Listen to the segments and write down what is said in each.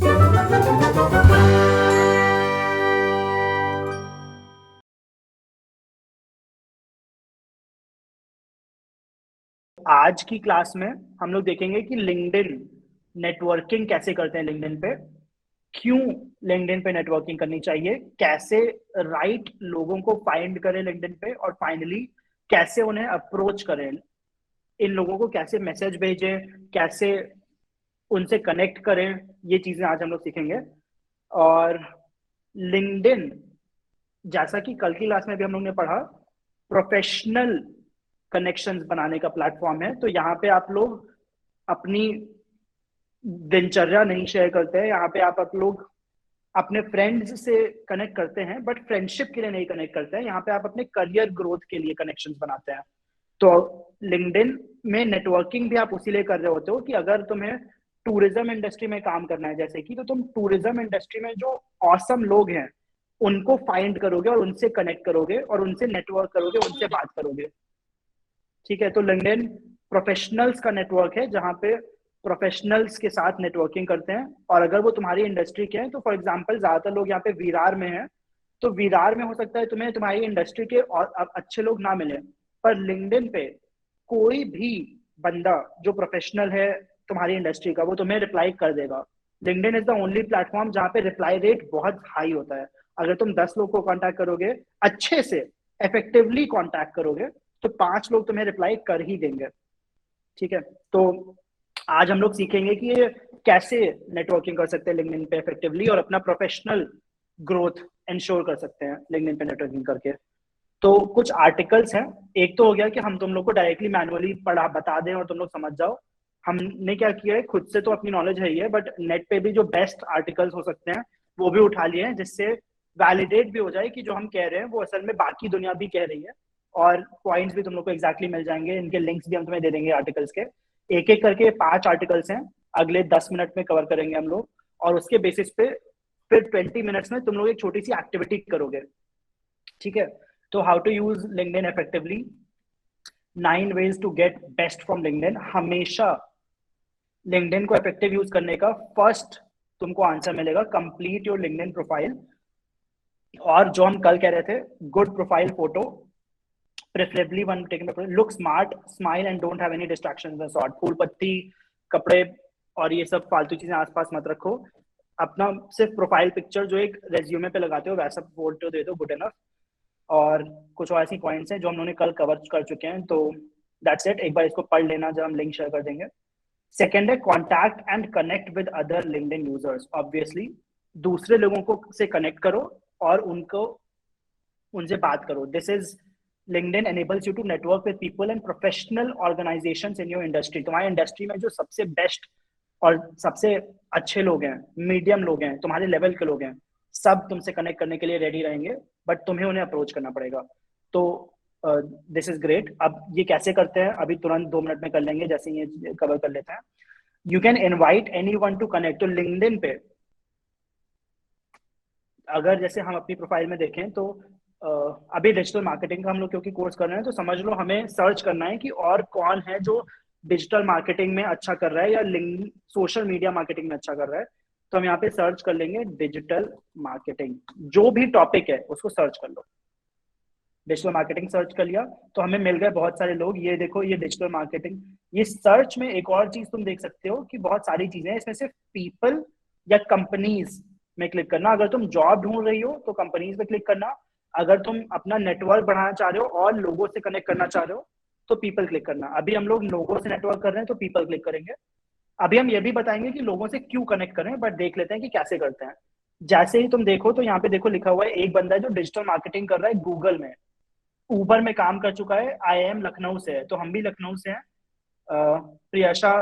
आज की क्लास में हम लोग देखेंगे कि लिंक्डइन नेटवर्किंग कैसे करते हैं लिंक्डइन पे, क्यों लिंक्डइन पे नेटवर्किंग करनी चाहिए, कैसे राइट लोगों को फाइंड करें लिंक्डइन पे, और फाइनली कैसे उन्हें अप्रोच करें, इन लोगों को कैसे मैसेज भेजें, कैसे उनसे कनेक्ट करें। ये चीजें आज हम लोग सीखेंगे। और लिंक्डइन, जैसा कि कल की क्लास में भी हम लोग ने पढ़ा, प्रोफेशनल कनेक्शंस बनाने का प्लेटफॉर्म है। तो यहाँ पे आप लोग अपनी दिनचर्या नहीं शेयर करते हैं, यहाँ पे आप लोग अपने फ्रेंड्स से कनेक्ट करते हैं, बट फ्रेंडशिप के लिए नहीं कनेक्ट करते हैं। यहाँ पे आप अपने करियर ग्रोथ के लिए कनेक्शंस बनाते हैं। तो लिंक्डइन में नेटवर्किंग भी आप उसी लिए कर रहे होते हो कि अगर तुम्हें टूरिज्म इंडस्ट्री में काम करना है जैसे कि, तो तुम टूरिज्म इंडस्ट्री में जो ऑसम लोग हैं उनको फाइंड करोगे और उनसे कनेक्ट करोगे और उनसे नेटवर्क करोगे, उनसे बात करोगे। ठीक है, तो लिंक्डइन प्रोफेशनल्स का नेटवर्क है जहाँ पे प्रोफेशनल्स के साथ नेटवर्किंग करते हैं। और अगर वो तुम्हारी इंडस्ट्री के हैं, तो फॉर एग्जांपल ज्यादातर लोग यहाँ पे विरार में हैं, तो विरार में हो सकता है तुम्हें तुम्हारी इंडस्ट्री के और अच्छे लोग ना मिले, पर लिंक्डइन पे कोई भी बंदा जो प्रोफेशनल है तुम्हारी इंडस्ट्री का, वो तुम्हें रिप्लाई कर देगा। LinkedIn is the only platform जहाँ पे रिप्लाई रेट बहुत हाई होता है। अगर तुम 10 लोग को कांटेक्ट करोगे, अच्छे से इफेक्टिवली कांटेक्ट करोगे, तो 5 लोग तुम्हें रिप्लाई कर ही देंगे। ठीक है, तो आज हम लोग सीखेंगे कि ये कैसे नेटवर्किंग कर सकते हैं लिंक्डइन पे इफेक्टिवली और अपना प्रोफेशनल ग्रोथ इंश्योर कर सकते हैं लिंक्डइन पे नेटवर्किंग करके। तो कुछ आर्टिकल्स हैं। एक तो हो गया कि हम तुम लोग को डायरेक्टली मैनुअली पढ़ा बता दें और तुम लोग समझ जाओ। हमने क्या किया है, खुद से तो अपनी नॉलेज है ही है, बट नेट पे भी जो बेस्ट आर्टिकल्स हो सकते हैं वो भी उठा लिए हैं, जिससे वैलिडेट भी हो जाए कि जो हम कह रहे हैं वो असल में बाकी दुनिया भी कह रही है। और पॉइंट्स भी तुम लोग को एग्जैक्टली मिल जाएंगे, इनके लिंक्स भी हम तुम्हें दे देंगे आर्टिकल्स के। एक एक करके 5 आर्टिकल्स हैं, अगले 10 मिनट में कवर करेंगे हम लोग। और उसके बेसिस पे फिर 20 मिनट्स में तुम लोग एक छोटी सी एक्टिविटी करोगे। ठीक है, तो how to use LinkedIn effectively, 9 ways to get best from LinkedIn. हमेशा लिंक्डइन को इफेक्टिव यूज करने का फर्स्ट तुमको आंसर मिलेगा, कंप्लीट योर लिंक्डइन प्रोफाइल। और जो हम कल कह रहे थे, good profile photo, preferably one taken look smart, smile and don't have any distractions, short फूल पत्ती कपड़े और ये सब फालतू चीजें आसपास मत रखो। अपना सिर्फ प्रोफाइल पिक्चर जो एक रेज्यूमे पे लगाते हो वैसा फोटो दे दो, गुड इनफ। और कुछ और ऐसी पॉइंट्स हैं जो हम लोगों ने कल कवर कर चुके हैं, तो दैट्स इट। एक बार इसको पढ़ लेना जब हम लिंक शेयर कर देंगे। सेकेंड है contact and connect with other LinkedIn users. Obviously दूसरे लोगों को से कनेक्ट करो और उनको उनसे बात करो। This is LinkedIn enables you to network with people and professional organizations in your industry। तुम्हारी इंडस्ट्री में जो सबसे बेस्ट और सबसे अच्छे लोग हैं, मीडियम लोग हैं, तुम्हारे लेवल के लोग हैं, सब तुमसे कनेक्ट करने के लिए रेडी रहेंगे, बट तुम्हें उन्हें अप्रोच करना पड़ेगा। तो दिस इज ग्रेट। अब ये कैसे करते हैं अभी तुरंत 2 मिनट में कर लेंगे, जैसे ये कवर कर लेते हैं। You can invite any one two connect. तो लिंक्डइन पे अगर जैसे हम अपनी प्रोफाइल में देखें तो अभी डिजिटल मार्केटिंग का हम लोग क्योंकि कोर्स कर रहे हैं, तो समझ लो हमें सर्च करना है कि और कौन है जो डिजिटल मार्केटिंग में अच्छा कर रहा है या लिंक सोशल मीडिया मार्केटिंग में अच्छा कर रहा है। तो हम यहाँ पे सर्च कर लेंगे डिजिटल मार्केटिंग, जो भी टॉपिक है उसको सर्च कर लो। डिजिटल मार्केटिंग सर्च कर लिया तो हमें मिल गए बहुत सारे लोग। ये देखो, ये डिजिटल मार्केटिंग। ये सर्च में एक और चीज तुम देख सकते हो कि बहुत सारी चीजें हैं, इसमें से पीपल या कंपनीज में क्लिक करना। अगर तुम जॉब ढूंढ रही हो तो कंपनीज में क्लिक करना। अगर तुम अपना नेटवर्क बढ़ाना चाह रहे हो और लोगों से कनेक्ट करना चाह रहे हो तो पीपल क्लिक करना। अभी हम लोग लोगों से नेटवर्क कर रहे हैं तो पीपल क्लिक करेंगे। अभी हम ये भी बताएंगे कि लोगों से क्यों कनेक्ट करें, बट देख लेते हैं कि कैसे करते हैं। जैसे ही तुम देखो तो यहाँ पे देखो लिखा हुआ है, एक बंदा है जो डिजिटल मार्केटिंग कर रहा है गूगल में, उबर में काम कर चुका है, आई एम लखनऊ से है, तो हम भी लखनऊ से हैं। प्रियशा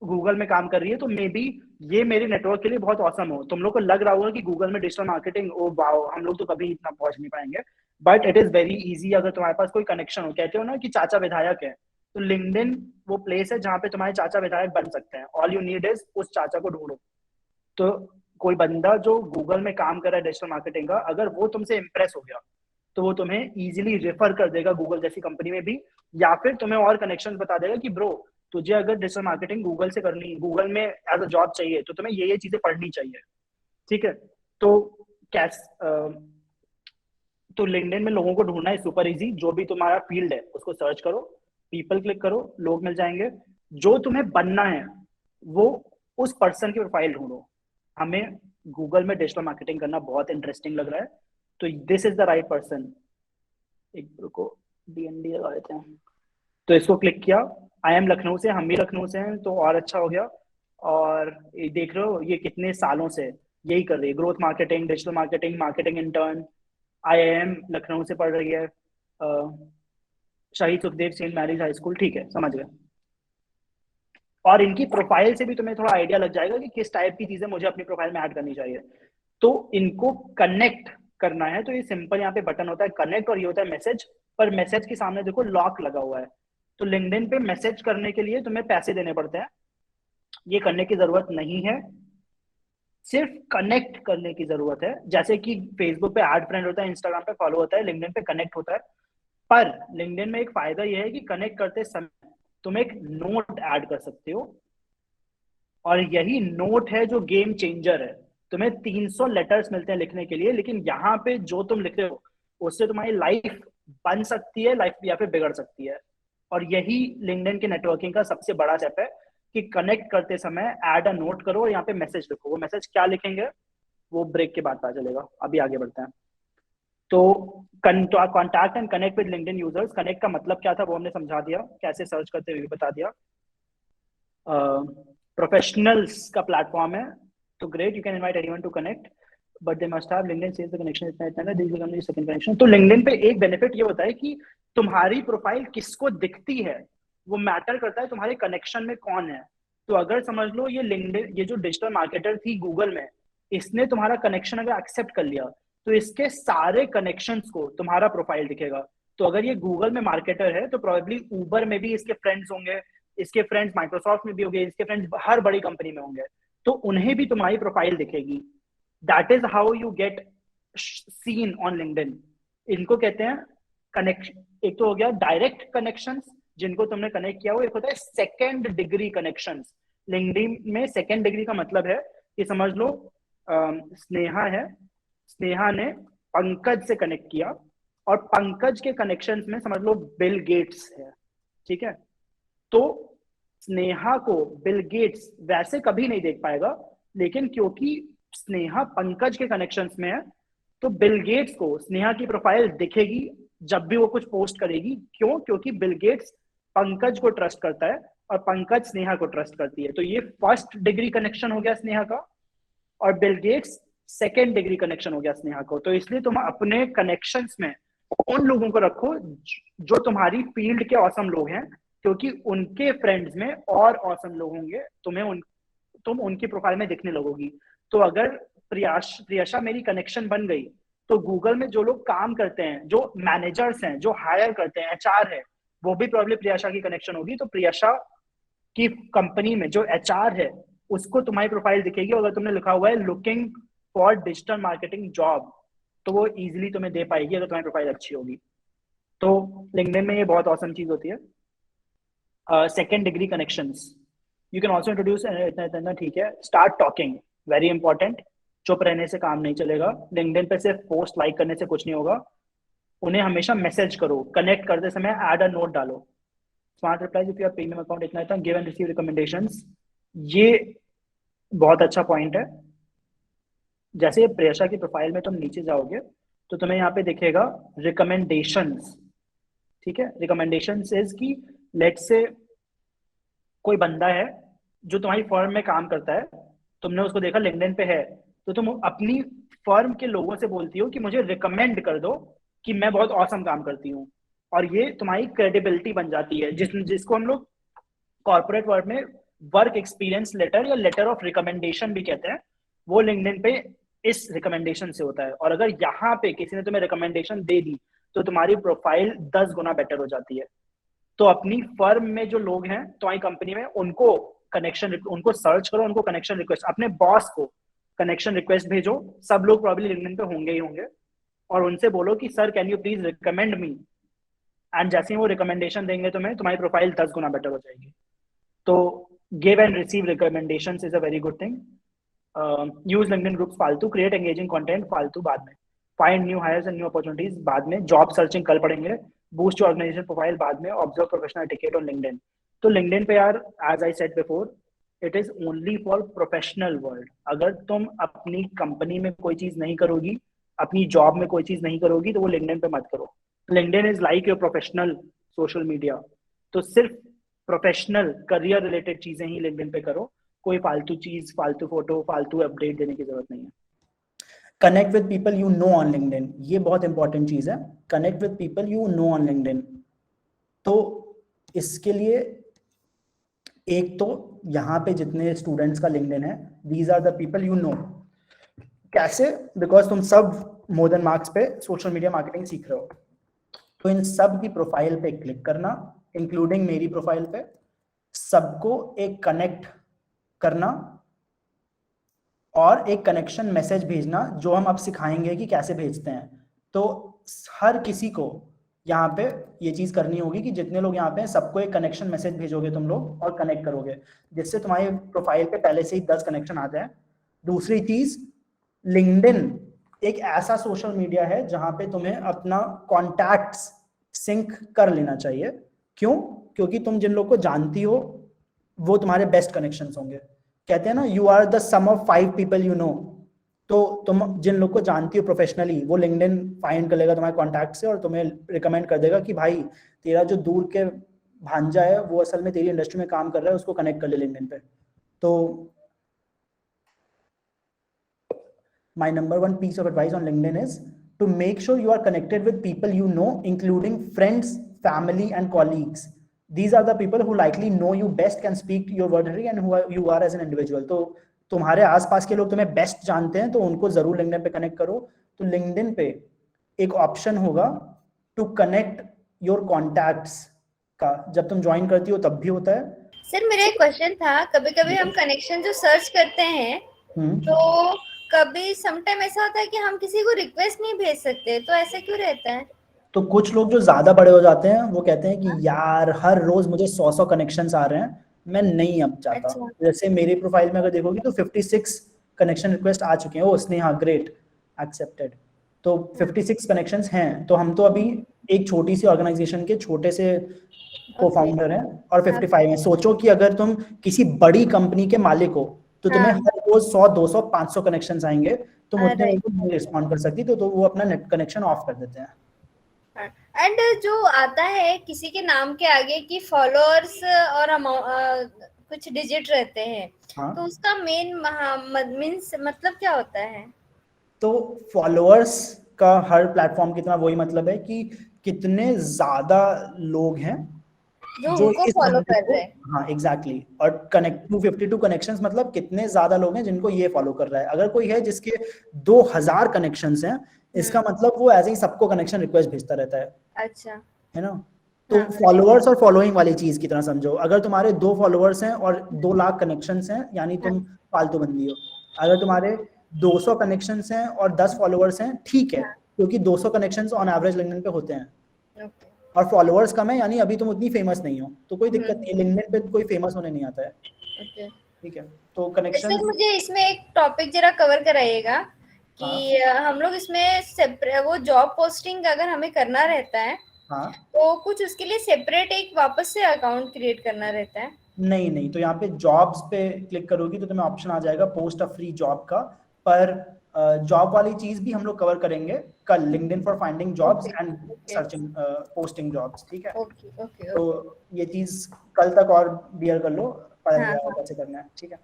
गूगल में काम कर रही है, तो मे बी ये मेरे नेटवर्क के लिए बहुत औसम हो। तुम लोग को लग रहा होगा कि गूगल में डिजिटल मार्केटिंग, ओ वाओ, हम लोग तो कभी इतना पहुंच नहीं पाएंगे, but it is very easy अगर तुम्हारे पास कोई कनेक्शन हो। कहते हो ना कि चाचा विधायक है, तो लिंक्डइन वो प्लेस है जहाँ पे तुम्हारे चाचा विधायक बन सकते हैं। ऑल यू नीड इज उस चाचा को ढूंढो। तो कोई बंदा जो गूगल में काम कर रहा है डिजिटल मार्केटिंग का, अगर वो तुमसे इंप्रेस हो गया तो वो तुम्हें इजीली रेफर कर देगा गूगल जैसी कंपनी में भी, या फिर तुम्हें और कनेक्शन बता देगा कि ब्रो तुझे अगर डिजिटल मार्केटिंग गूगल से करनी, गूगल में एज अ जॉब चाहिए, तो तुम्हें ये चीजें पढ़नी चाहिए, ठीक है। तो कैस तो लिंक्डइन में लोगों को ढूंढना है सुपर इजी। जो भी तुम्हारा फील्ड है उसको सर्च करो, पीपल क्लिक करो, लोग मिल जाएंगे। जो तुम्हें बनना है वो उस पर्सन की प्रोफाइल ढूंढो। हमें गूगल में डिजिटल मार्केटिंग करना बहुत इंटरेस्टिंग लग रहा है, तो this is the right person. एक को डीएनडी लगा देते हैं, तो इसको क्लिक किया। आई एम लखनऊ से, हम भी लखनऊ से हैं, तो और अच्छा हो गया। और ये देख रहे हो ये कितने सालों से यही कर रही है, growth marketing, digital marketing, marketing intern, IIM Lucknow से पढ़ रही है, Shaheed Sukhdev Saint Mary's high school, ठीक है, समझ गए। और इनकी प्रोफाइल से भी तुम्हें थोड़ा आइडिया लग जाएगा कि किस टाइप की चीजें मुझे अपनी प्रोफाइल में ऐड करनी चाहिए। तो इनको कनेक्ट करना है, तो ये सिंपल यहाँ पे बटन होता है कनेक्ट, और ये होता है मैसेज। पर मैसेज के सामने देखो लॉक लगा हुआ है। तो लिंक्डइन पे मैसेज करने के लिए तुम्हें पैसे देने पड़ते हैं, ये करने की जरूरत नहीं है। सिर्फ कनेक्ट करने की जरूरत है, जैसे कि फेसबुक पे ऐड फ्रेंड होता है, इंस्टाग्राम पे फॉलो होता है, लिंक्डइन पे कनेक्ट होता है। पर लिंक्डइन में एक फायदा यह है कि कनेक्ट करते समय तुम एक नोट ऐड कर सकते हो, और यही नोट है जो गेम चेंजर है। तुम्हें 300 लेटर्स मिलते हैं लिखने के लिए, लेकिन यहाँ पे जो तुम लिखते हो उससे तुम्हारी लाइफ बन सकती है, लाइफ या फिर बिगड़ सकती है। और यही लिंक्डइन के नेटवर्किंग का सबसे बड़ा स्टेप है कि कनेक्ट करते समय ऐड अ नोट करो और यहाँ पे मैसेज लिखो। वो मैसेज क्या लिखेंगे वो ब्रेक के बाद पता चलेगा। अभी आगे बढ़ते हैं। तो contact and connect with LinkedIn users, connect का मतलब क्या था वो हमने समझा दिया, कैसे सर्च करते हुए बता दिया। प्रोफेशनल्स का प्लेटफॉर्म है, तो great, you can invite anyone to connect, but they must have LinkedIn says the connection, इतना इतना this become the second connection. तो लिंक्डइन पे एक बेनिफिट ये होता है कि तुम्हारी प्रोफाइल किसको दिखती है वो मैटर करता है तुम्हारे कनेक्शन में कौन है। तो अगर समझ लो ये लिंक्डइन, ये जो डिजिटल मार्केटर थी गूगल में, इसने तुम्हारा कनेक्शन अगर एक्सेप्ट कर लिया, तो इसके सारे कनेक्शंस को तुम्हारा प्रोफाइल दिखेगा। तो अगर ये गूगल में मार्केटर है तो प्रोबेबली उबर में भी इसके फ्रेंड्स होंगे, इसके फ्रेंड्स माइक्रोसॉफ्ट में भी होंगे, इसके फ्रेंड्स हर बड़ी कंपनी में होंगे, तो उन्हें भी तुम्हारी प्रोफाइल दिखेगी। That is how you get seen on LinkedIn. इनको कहते हैं कनेक्शन। एक तो हो गया डायरेक्ट कनेक्शंस जिनको तुमने कनेक्ट किया, वो एक होता है सेकेंड डिग्री कनेक्शंस। लिंक्डइन में सेकेंड डिग्री का मतलब है कि समझ लो स्नेहा है, स्नेहा ने पंकज से कनेक्ट किया, और पंकज के कनेक्शंस में समझ लो बिल गेट्स है, ठीक है। तो स्नेहा को बिल गेट्स वैसे कभी नहीं देख पाएगा, लेकिन क्योंकि स्नेहा पंकज के कनेक्शंस में है, तो बिल गेट्स को स्नेहा की प्रोफाइल दिखेगी जब भी वो कुछ पोस्ट करेगी। क्यों? क्योंकि बिल गेट्स पंकज को ट्रस्ट करता है और पंकज स्नेहा को ट्रस्ट करती है। तो ये फर्स्ट डिग्री कनेक्शन हो गया स्नेहा का, और Bill Gates second degree connection हो गया स्नेहा को। तो इसलिए तुम अपने कनेक्शंस में उन लोगों को रखो जो तुम्हारी फील्ड के औसम लोग हैं, क्योंकि उनके फ्रेंड्स में और औसम लोग होंगे, तुम उनकी प्रोफाइल में दिखने लगोगी। तो अगर प्रियशा मेरी कनेक्शन बन गई, तो गूगल में जो लोग काम करते हैं, जो मैनेजर्स हैं, जो हायर करते हैं, एचआर है, वो भी प्रॉब्लम प्रियशा की कनेक्शन होगी। तो प्रियशा की कंपनी में जो एचआर है उसको तुम्हारी प्रोफाइल दिखेगी। अगर तुमने लिखा हुआ है looking for digital marketing job, तो वो इजीली तुम्हें दे पाएगी अगर तुम्हारी प्रोफाइल अच्छी होगी। तो लिंक्डइन में ये बहुत औसम चीज होती है। Second degree connections, you can also introduce, इतना ठीक है। Start talking, very important. चुप रहने से काम नहीं चलेगा। लिंक्डइन पे सिर्फ पोस्ट लाइक करने से कुछ नहीं होगा। उन्हें हमेशा मैसेज करो, कनेक्ट करते समय ऐड अ नोट डालो। Smart replies if you have premium account, इतना इतना। गिव एंड रिसीव रिकमेंडेशंस, ये बहुत अच्छा पॉइंट है। जैसे प्रेशा की प्रोफाइल में तुम नीचे जाओगे तो तुम्हें यहाँ पे दिखेगा रिकमेंडेशंस, ठीक है। रिकमेंडेशंस इज की लेट से कोई बंदा है जो तुम्हारी फर्म में काम करता है, तुमने उसको देखा लिंक्डइन पे है, तो तुम अपनी फर्म के लोगों से बोलती हो कि मुझे रिकमेंड कर दो कि मैं बहुत औसम काम करती हूँ। और ये तुम्हारी क्रेडिबिलिटी बन जाती है, जिसको हम लोग कॉर्पोरेट वर्ल्ड में वर्क एक्सपीरियंस लेटर या लेटर ऑफ रिकमेंडेशन भी कहते हैं। वो लिंक्डइन पे इस रिकमेंडेशन से होता है। और अगर यहाँ पे किसी ने तुम्हें रिकमेंडेशन दे दी तो तुम्हारी प्रोफाइल 10 गुना बेटर हो जाती है। तो अपनी फर्म में जो लोग हैं तुम्हारी कंपनी में, उनको कनेक्शन, उनको सर्च करो, उनको कनेक्शन रिक्वेस्ट, अपने बॉस को कनेक्शन रिक्वेस्ट भेजो। सब लोग प्रॉब्लली लिंक्डइन पे होंगे ही होंगे, और उनसे बोलो कि sir can you please recommend me. And जैसे ही वो रिकमेंडेशन देंगे तुम्हें, तुम्हारी प्रोफाइल 10 गुना बेटर हो जाएगी। तो give and receive recommendations is a very good thing. Use LinkedIn groups फालतू, क्रिएट एंगेजिंग कंटेंट फालतू बाद में, find new hires and new opportunities बाद में, जॉब सर्चिंग कल पढ़ेंगे, बूस्ट योर ऑर्गेनाइजेशन प्रोफाइल बाद में, observe professional etiquette on LinkedIn. तो लिंक्डइन पे यार, as I said before, it is only for professional world. अगर तुम अपनी कंपनी में कोई चीज नहीं करोगी, अपनी जॉब में कोई चीज नहीं करोगी, तो वो लिंक्डइन पे मत करो. LinkedIn is like your professional social media. तो सिर्फ प्रोफेशनल करियर रिलेटेड चीजें ही लिंक्डइन पे करो. कोई फालतू चीज, फालतू फोटो, फालतू अपडेट देने की जरूरत नहीं है. Connect with people you know on LinkedIn, ये बहुत इंपॉर्टेंट चीज है. Connect with people you know on LinkedIn. तो इसके लिए एक तो यहाँ पे जितने स्टूडेंट्स का लिंक्डइन है, these are the people you know. कैसे? बिकॉज तुम सब मोर देन मार्क्स पे सोशल मीडिया मार्केटिंग सीख रहे हो. तो इन सब की प्रोफाइल पे क्लिक करना, इंक्लूडिंग मेरी प्रोफाइल पे, सबको एक कनेक्ट करना और एक कनेक्शन मैसेज भेजना, जो हम अब सिखाएंगे कि कैसे भेजते हैं. तो हर किसी को यहाँ पे ये चीज करनी होगी कि जितने लोग यहाँ पे हैं सबको एक कनेक्शन मैसेज भेजोगे तुम लोग और कनेक्ट करोगे, जिससे तुम्हारी प्रोफाइल पे पहले से ही 10 कनेक्शन आते हैं. दूसरी चीज, लिंक्डइन एक ऐसा सोशल मीडिया है जहां पे तुम्हें अपना कॉन्टैक्ट्स सिंक कर लेना चाहिए. क्यों? क्योंकि तुम जिन लोग को जानती हो वो तुम्हारे बेस्ट कनेक्शंस होंगे. कहते हैं ना, you are the sum of 5 people you know. तो तुम जिन लोग को जानती हो प्रोफेशनली, वो लिंक्डइन फाइंड कर लेगा तुम्हारे कॉन्टैक्ट से और तुम्हें रिकमेंड कर देगा कि भाई तेरा जो दूर के भांजा है वो असल में तेरी इंडस्ट्री में काम कर रहा है, उसको कनेक्ट कर ले लिंक्डइन पे. तो my number one piece of advice on LinkedIn is to make sure you are connected with people you know, including friends, family and colleagues. These are the people who likely know you best, can speak your verbally and who you are as an individual. तो तुम्हारे आसपास के लोग तुम्हें best जानते हैं, तो उनको जरूर लिंक्डइन पे कनेक्ट करो. तो लिंक्डइन पे एक ऑप्शन होगा टू कनेक्ट योर कॉन्टैक्ट्स का, जब तुम ज्वाइन करती हो तब भी होता है. सर मेरा एक क्वेश्चन था, कभी कभी हम कनेक्शन जो सर्च करते हैं तो कभी समटाइम ऐसा होता है कि हम किसी को रिक्वेस्ट नहीं भेज सकते, तो ऐसा क्यों रहता है? तो कुछ लोग जो ज्यादा बड़े हो जाते हैं वो कहते हैं कि यार हर रोज मुझे 100 कनेक्शंस आ रहे हैं, मैं नहीं अब चाहता. अच्छा. जैसे मेरी प्रोफाइल में अगर देखोगी तो 56 कनेक्शन रिक्वेस्ट आ चुके हैं. ओ स्नेहा, ग्रेट, एक्सेप्टेड. तो 56 कनेक्शंस हैं. तो हम तो अभी एक छोटी सी ऑर्गेनाइजेशन के छोटे से को-फाउंडर हैं और 55 हैं. सोचो कि अगर तुम किसी बड़ी कंपनी के मालिक हो तो तुम्हें हर रोज 100, 200, 500 कनेक्शंस आएंगे. तुम उतने लोगों को नहीं रिस्पॉन्ड कर सकती, तो वो अपना नेट कनेक्शन ऑफ कर देते हैं. एंड जो आता है किसी के नाम के आगे की फॉलोअर्स और कुछ डिजिट रहते हैं, तो उसका मेन मींस मतलब क्या होता है? तो फॉलोअर्स का हर प्लेटफॉर्म की तरह वही मतलब है कि कितने ज्यादा लोग हैं जो उनको फॉलो कर रहे हैं. हाँ एग्जैक्टली. और कनेक्ट 252 कनेक्शंस मतलब कितने ज्यादा लोग हैं जिनको ये फॉलो कर रहा है. अगर कोई है जिसके 2000 कनेक्शंस हैं, इसका मतलब वो ऐसे ही सबको कनेक्शन रिक्वेस्ट भेजता रहता है. अच्छा, है ना. तो फॉलोअर्स और फॉलोइंग वाली चीज की तरह समझो. अगर तुम्हारे 2 फॉलोअर्स हैं और 2 लाख कनेक्शंस हैं, यानी तुम फालतू बंदी हो. अगर तुम्हारे 200 कनेक्शंस हैं और 10 फॉलोअर्स हैं, ठीक है, क्योंकि 200 कनेक्शंस ऑन एवरेज लिंक्डइन पे होते हैं. और फॉलोअर्स कम है, यानी अभी तुम उतनी फेमस नहीं हो, तो कोई दिक्कत नहीं है. लिंक्डइन पे कोई फेमस होने नहीं आता है. ठीक है. तो कनेक्शन. सर मुझे इसमें एक टॉपिक जरा कवर कराइएगा कि हम लोग इसमें वो जॉब पोस्टिंग अगर हमें करना रहता है, तो कुछ उसके लिए सेपरेट एक वापस से अकाउंट क्रिएट करना रहता है? नहीं. तो यहाँ पे जॉब्स पे क्लिक करोगी तो तुम्हें ऑप्शन आ जाएगा पोस्ट अ फ्री जॉब का. पर जॉब वाली चीज भी हम लोग कवर करेंगे कल, LinkedIn for finding jobs and searching posting jobs. ठीक है. तो ये चीज कल तक और बियर कर लो, पता चल जाएगा कैसे करना है. ठीक है.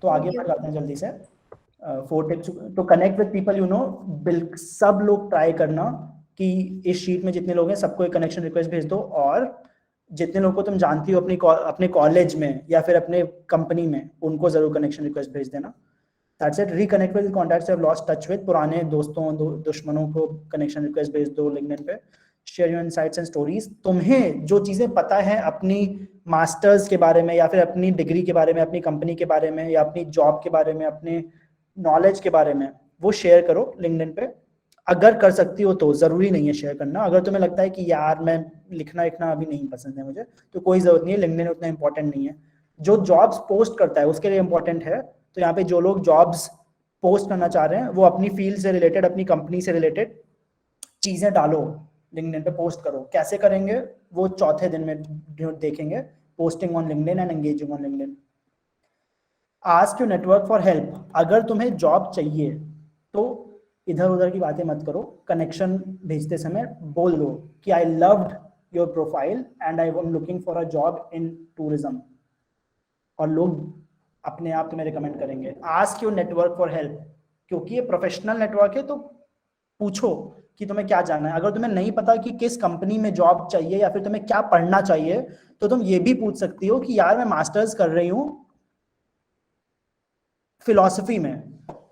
तो आगे बढ़ जाते हैं जल्दी से. 4 टिप्स. तो connect with people you no. सब लोग ट्राई करना कि इस शीट में जितने लोग हैं सबको एक कनेक्शन रिक्वेस्ट भेज दो, और जितने लोगों को तुम जानती हो अपने कॉलेज में या फिर अपने कंपनी में, उनको जरूर कनेक्शन रिक्वेस्ट भेज देना. That's it. Reconnect with contacts you have lost touch with. पुराने दोस्तों दुश्मनों को कनेक्शन रिक्वेस्ट भेज दो लिंक्डइन पे. Share your insights and stories. तुम्हें जो चीजें पता है अपनी मास्टर्स के बारे में या फिर अपनी डिग्री के बारे में, अपनी कंपनी के बारे में या अपनी जॉब के बारे में, अपने नॉलेज के बारे में, वो शेयर करो लिंक्डइन पे. अगर कर सकती हो तो, जरूरी नहीं है शेयर करना। अगर तुम्हें लगता है कि यार मैं लिखना अभी नहीं पसंद है मुझे, तो कोई जरूरत नहीं है, लिंक्डइन उतना इंपॉर्टेंट नहीं है। जो जॉब्स पोस्ट करता है उसके लिए इंपॉर्टेंट है। तो यहाँ पे जो लोग जॉब्स पोस्ट करना चाह रहे हैं वो अपनी फील्ड से रिलेटेड, अपनी कंपनी से रिलेटेड चीजें डालो, लिंक्डइन पे पोस्ट करो। कैसे करेंगे वो चौथे दिन में देखेंगे, posting on LinkedIn and engaging on LinkedIn. Ask your network for help. अगर तुम्हें जॉब चाहिए तो इधर उधर की बातें मत करो, कनेक्शन भेजते समय बोल दो कि I loved your profile and I am looking for a job in tourism, और लोग अपने आप तुम्हें रिकमेंड करेंगे। Ask your network for help, क्योंकि ये प्रोफेशनल नेटवर्क है, तो पूछो कि तुम्हें क्या जानना है। अगर तुम्हें नहीं पता कि किस कंपनी में जॉब चाहिए या फिर तुम्हें क्या पढ़ना चाहिए, तो तुम ये भी पूछ सकती हो कि यार मैं मास्टर्स कर रही हूँ फिलॉसफी में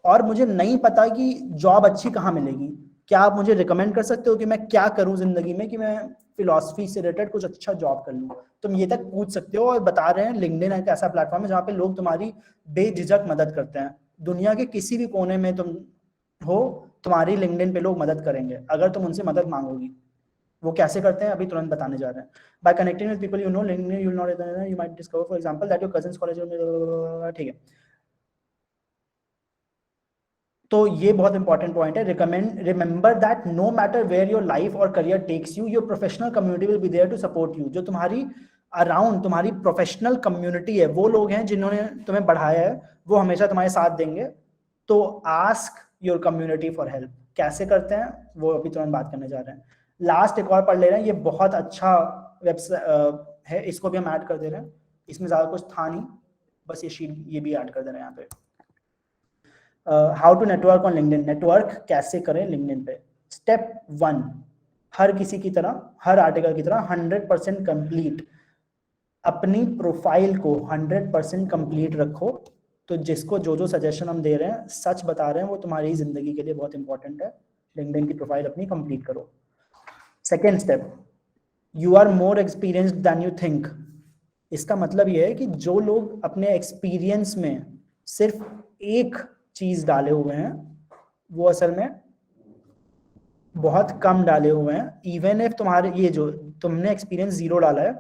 और मुझे नहीं पता कि जॉब अच्छी कहाँ मिलेगी, क्या आप मुझे रिकमेंड कर सकते हो कि मैं क्या करूं जिंदगी में कि मैं फिलॉसफी से रिलेटेड कुछ अच्छा जॉब कर लूं। तुम ये तक पूछ सकते हो। और बता रहे हैं लिंक्डइन एक ऐसा प्लेटफॉर्म है जहाँ पे लोग तुम्हारी बेझिझक मदद करते हैं। दुनिया के किसी भी कोने में तुम हो, तुम्हारी लिंक्डइन पे लोग मदद करेंगे अगर तुम उनसे मदद मांगोगी। वो कैसे करते हैं अभी तुरंत बताने जा रहे हैं। By connecting with people you know, LinkedIn you will not, you might discover for example that your cousins college, ठीक है। तो ये बहुत इंपॉर्टेंट पॉइंट है। Remember that no matter where your life और career takes you, your professional community will be there to support you. जो तुम्हारी around तुम्हारी प्रोफेशनल कम्युनिटी है, वो लोग हैं जिन्होंने तुम्हें बढ़ाया है, वो हमेशा तुम्हारे साथ देंगे। तो ask your community for help. कैसे करते हैं वो अभी तुरंत बात करने जा रहे हैं। लास्ट एक और पढ़ ले रहे हैं, ये बहुत अच्छा वेबसाइट है, इसको भी हम ऐड कर दे रहे हैं। इसमें ज्यादा कुछ था नहीं, बस ये शीट ये भी ऐड कर दे रहे हैं यहाँ पे। How to network on LinkedIn. Network कैसे करें लिंक्डइन पे। स्टेप 1, हर किसी की तरह, हर आर्टिकल की तरह 100% कंप्लीट। अपनी प्रोफाइल को 100% कंप्लीट रखो। तो जिसको जो जो सजेशन हम दे रहे हैं, सच बता रहे हैं, वो तुम्हारी जिंदगी के लिए बहुत इंपॉर्टेंट है। लिंक्डइन की प्रोफाइल अपनी कंप्लीट करो। Second step, you are more experienced than you think. इसका मतलब यह है कि जो लोग अपने एक्सपीरियंस में सिर्फ एक चीज डाले हुए हैं, वो असल में बहुत कम डाले हुए हैं। इवन इफ तुम्हारे ये जो तुमने एक्सपीरियंस 0 डाला है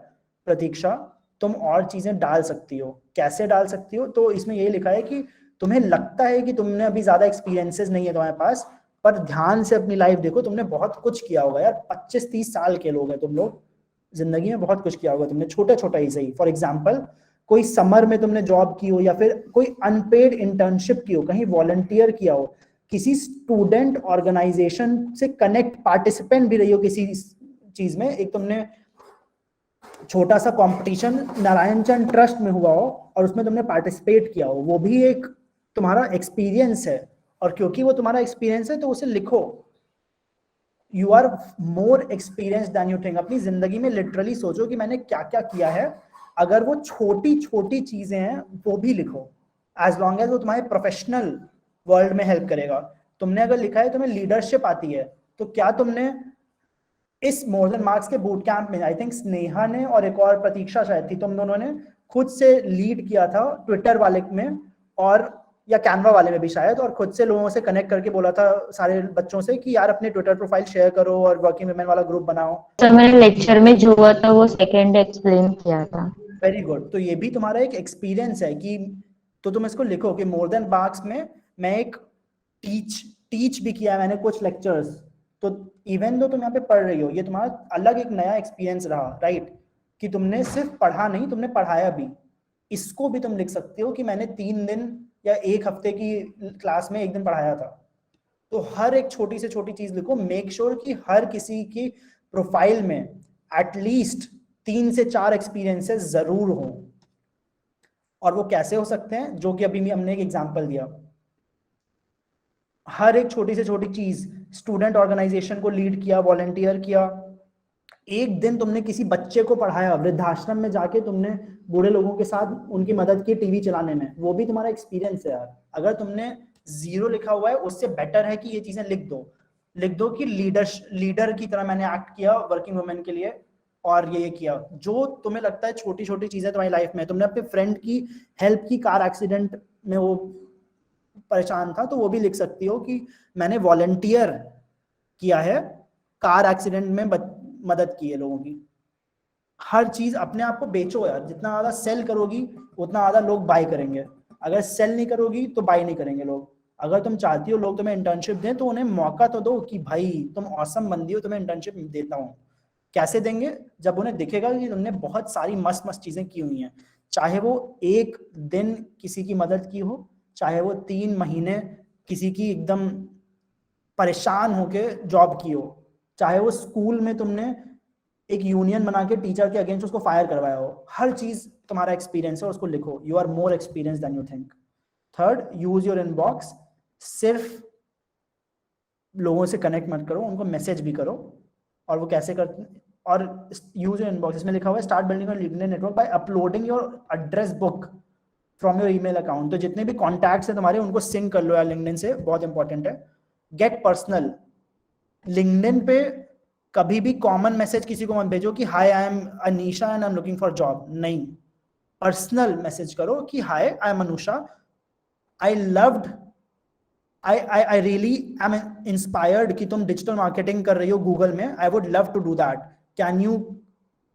प्रतीक्षा, तुम और चीजें डाल सकती हो। कैसे डाल सकती हो, तो इसमें ये लिखा है कि तुम्हें लगता है कि तुमने अभी ज्यादा एक्सपीरियंसेस नहीं है तुम्हारे पास, पर ध्यान से अपनी लाइफ देखो, तुमने बहुत कुछ किया होगा यार। 25-30 साल के लोग हैं तुम लोग, जिंदगी में बहुत कुछ किया होगा तुमने, छोटा छोटा ही सही। फॉर एग्जाम्पल, कोई समर में तुमने जॉब की हो, या फिर कोई अनपेड इंटर्नशिप की हो, कहीं वॉलंटियर किया हो, किसी स्टूडेंट ऑर्गेनाइजेशन से कनेक्ट पार्टिसिपेंट भी रही हो किसी चीज में। एक तुमने छोटा सा कंपटीशन नारायण चंद ट्रस्ट में हुआ हो और उसमें तुमने पार्टिसिपेट किया हो, वो भी एक तुम्हारा एक्सपीरियंस है। और क्योंकि वो तुम्हारा एक्सपीरियंस है तो उसे लिखो। You are more experience than you think. अपनी जिंदगी में लिटरली सोचो कि मैंने क्या क्या किया है। अगर वो छोटी छोटी चीजें हैं वो भी लिखो, एज लॉन्ग एज वो तुम्हारे प्रोफेशनल वर्ल्ड में हेल्प करेगा। तुमने अगर लिखा है तुम्हें लीडरशिप आती है, तो क्या तुमने इस मोर देन मार्क्स के बूट कैंप में, आई थिंक स्नेहा ने और एक और प्रतीक्षा शायद थी, तुम दोनों ने खुद से लीड किया था ट्विटर वाले में और या कैनवा वाले में भी शायद, और खुद से लोगों से कनेक्ट करके बोला था सारे बच्चों से कि यार अपने ट्विटर प्रोफाइल शेयर करो और वर्किंग वुमेन वाला ग्रुप बनाओ। तो मैंने लेक्चर में जो हुआ था वो सेकंड एक्सप्लेन किया था। Very good. तो ये भी तुम्हारा एक एक्सपीरियंस है कि, तो तुम इसको लिखो कि मोर देन मार्क्स में मैं एक टीच भी किया मैंने कुछ लेक्चर्स। तो इवन दो तुम यहाँ पे पढ़ रही हो, ये तुम्हारा अलग एक नया एक्सपीरियंस रहा, राइट, कि तुमने सिर्फ पढ़ा नहीं, तुमने पढ़ाया भी। इसको भी तुम लिख सकते हो कि मैंने 3 दिन या 1 हफ्ते की क्लास में 1 दिन पढ़ाया था। तो हर एक छोटी से छोटी चीज लिखो। मेक श्योर कि हर किसी की प्रोफाइल में एटलीस्ट 3 से 4 एक्सपीरियंसेस जरूर हो। और वो कैसे हो सकते हैं, जो कि अभी हमने एक एग्जांपल दिया। हर एक छोटी से छोटी चीज, स्टूडेंट ऑर्गेनाइजेशन को लीड किया, वॉलंटियर किया, एक दिन तुमने किसी बच्चे को पढ़ाया, वृद्धाश्रम में जाके तुमने बूढ़े लोगों के साथ उनकी मदद की टीवी चलाने में, वो भी तुम्हारा एक्सपीरियंस है यार। अगर तुमने 0 लिखा हुआ है, उससे बेटर है कि ये चीजें लिख दो कि लीडर की तरह मैंने एक्ट किया वर्किंग वुमेन के लिए और ये किया। जो तुम्हें लगता है छोटी छोटी चीजें तुम्हारी लाइफ में, तुमने अपने फ्रेंड की हेल्प की, कार एक्सीडेंट में वो परेशान था, तो वो भी लिख सकती हो कि मैंने वॉलंटियर किया है, कार एक्सीडेंट में मदद की है लोगों की। हर चीज अपने आप को बेचो यार, जितना ज्यादा सेल करोगी उतना ज्यादा लोग बाय करेंगे। अगर सेल नहीं करोगी तो बाय नहीं करेंगे लोग। अगर तुम चाहती हो लोग तुम्हें इंटर्नशिप दें तो उन्हें मौका तो दो कि भाई तुम ऑसम बंदी हो, तुम्हें इंटर्नशिप देता हूँ। कैसे देंगे? जब उन्हें दिखेगा कि तुमने बहुत सारी मस्त मस्त चीजें की हुई हैं, चाहे वो एक दिन किसी की मदद की हो, चाहे वो 3 महीने किसी की एकदम परेशान होके जॉब की हो, चाहे वो स्कूल में तुमने एक यूनियन बना के टीचर के अगेंस्ट उसको फायर करवाया हो। हर चीज तुम्हारा एक्सपीरियंस है, उसको लिखो। You are more experience than you think. Third, use your inbox. सिर्फ लोगों से कनेक्ट मत करो, उनको मैसेज भी करो। और वो कैसे करते हैं? और यूज योर इनबॉक्स, इसमें लिखा हुआ है start building your LinkedIn network by uploading your address book from your email account. तो जितने भी कॉन्टैक्ट्स हैं तुम्हारे उनको सिंक कर लो यार लिंक्डइन से, बहुत इंपॉर्टेंट है। Get personal. लिंक्डइन पे कभी भी कॉमन मैसेज किसी को मत भेजो कि hi I am Anisha and I am looking for job. नहीं, पर्सनल मैसेज करो कि hi I am Anusha, I loved I really am inspired कि तुम डिजिटल मार्केटिंग कर रही हो गूगल में, I would love to do that, can you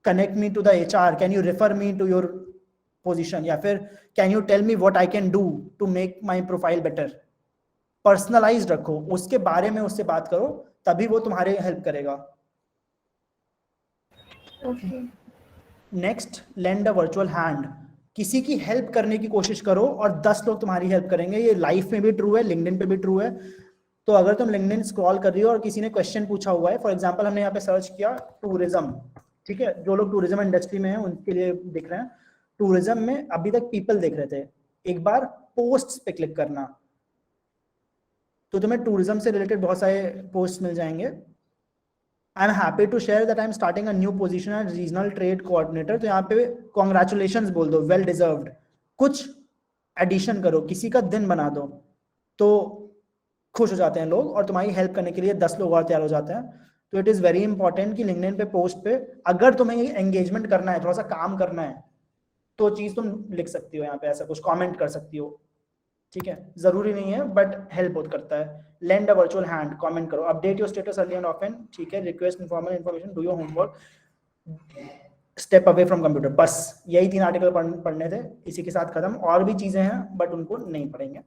connect me to the HR, can you refer me to your position, या फिर can you tell me what I can do to make my profile better। Personalise रखो, उसके बारे में उससे बात करो, तभी वो तुम्हारे हेल्प करेगा। Next, lend a virtual hand. किसी की हेल्प करने की कोशिश करो और 10 लोग तुम्हारी हेल्प करेंगे। ये लाइफ में भी ट्रू है, लिंक्डइन पे भी ट्रू है। तो अगर तुम लिंक्डइन स्क्रॉल कर रही हो और किसी ने क्वेश्चन पूछा हुआ है, फॉर एग्जांपल हमने यहाँ पे सर्च किया टूरिज्म, ठीक है, जो लोग टूरिज्म इंडस्ट्री में हैं उनके लिए दिख रहे हैं। टूरिज्म में अभी तक पीपल देख रहे थे, एक बार पोस्ट्स पे क्लिक करना, तो तुम्हें टूरिज्म से रिलेटेड बहुत सारे पोस्ट मिल जाएंगे। I am happy to share that I am starting a new position as regional trade coordinator. तो यहाँ पे कॉन्ग्रेचुलेशंस बोल दो, वेल डिजर्व्ड, कुछ एडिशन करो, किसी का दिन बना दो, तो खुश हो जाते हैं लोग और तुम्हारी हेल्प करने के लिए 10 लोग और तैयार हो जाते हैं। तो इट इज वेरी इंपॉर्टेंट कि लिंक्डइन पे पोस्ट पे अगर तुम्हें एंगेजमेंट करना है, थोड़ा सा काम करना है, तो चीज तुम लिख सकती हो यहाँ पे, ऐसा कुछ कमेंट कर सकती हो, ठीक है, जरूरी नहीं है बट हेल्प बहुत करता है। Lend a virtual hand, comment करो, update your status early and often, ठीक है, request informal information, do your homework, step away from computer. बस यही 3 आर्टिकल पढ़ने थे, इसी के साथ खत्म। और भी चीजें हैं बट उनको नहीं पढ़ेंगे।